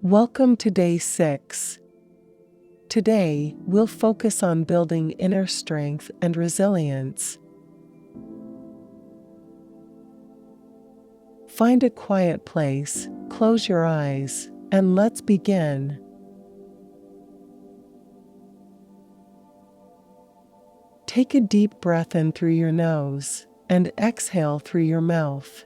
Welcome to day 6. Today, we'll focus on building inner strength and resilience. Find a quiet place, close your eyes, and let's begin. Take a deep breath in through your nose and exhale through your mouth.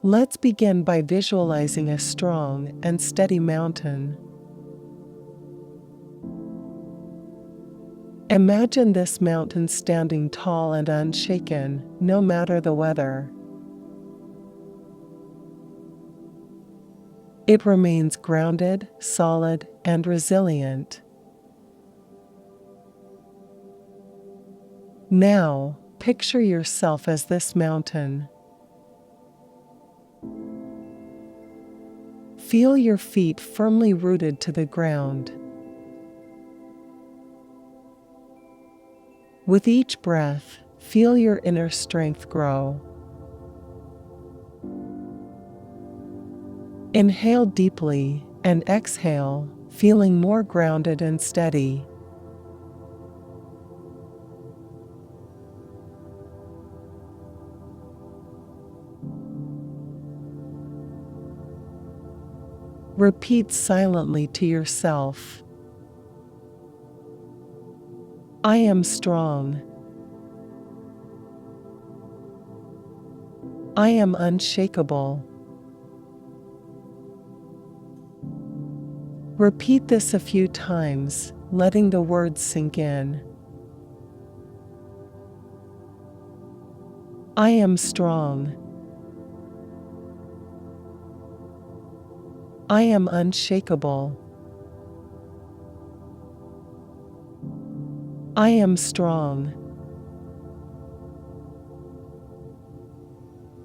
Let's begin by visualizing a strong and steady mountain. Imagine this mountain standing tall and unshaken, no matter the weather. It remains grounded, solid, and resilient. Now, picture yourself as this mountain. Feel your feet firmly rooted to the ground. With each breath, feel your inner strength grow. Inhale deeply and exhale, feeling more grounded and steady. Repeat silently to yourself. I am strong. I am unshakable. Repeat this a few times, letting the words sink in. I am strong. I am unshakable. I am strong.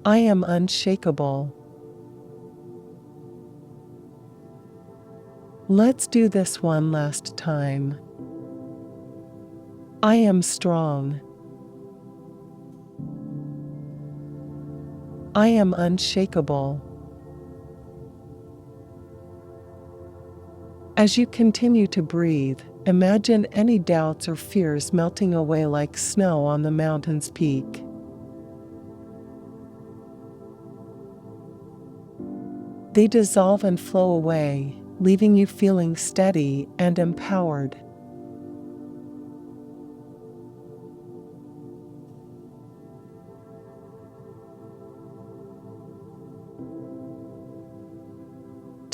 I am unshakable. Let's do this one last time. I am strong. I am unshakable. As you continue to breathe, imagine any doubts or fears melting away like snow on the mountain's peak. They dissolve and flow away, leaving you feeling steady and empowered.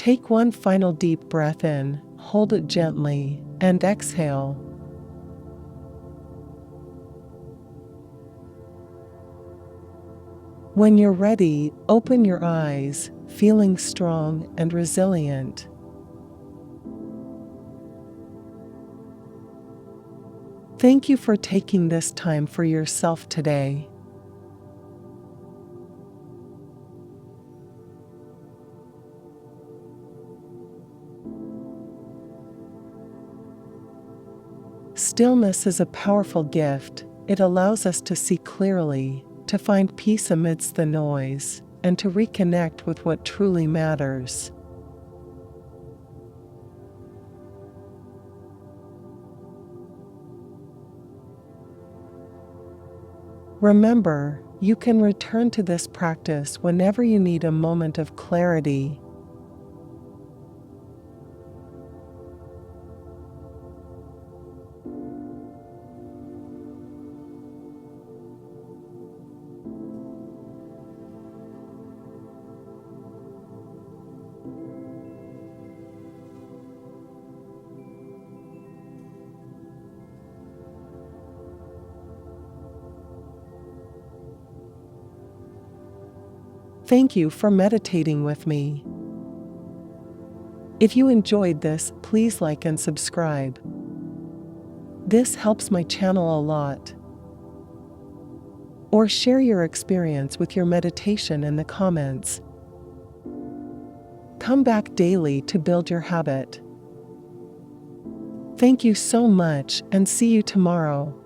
Take one final deep breath in, hold it gently, and exhale. When you're ready, open your eyes, feeling strong and resilient. Thank you for taking this time for yourself today. Stillness is a powerful gift. It allows us to see clearly, to find peace amidst the noise, and to reconnect with what truly matters. Remember, you can return to this practice whenever you need a moment of clarity. Thank you for meditating with me. If you enjoyed this, please like and subscribe. This helps my channel a lot. Or share your experience with your meditation in the comments. Come back daily to build your habit. Thank you so much and see you tomorrow.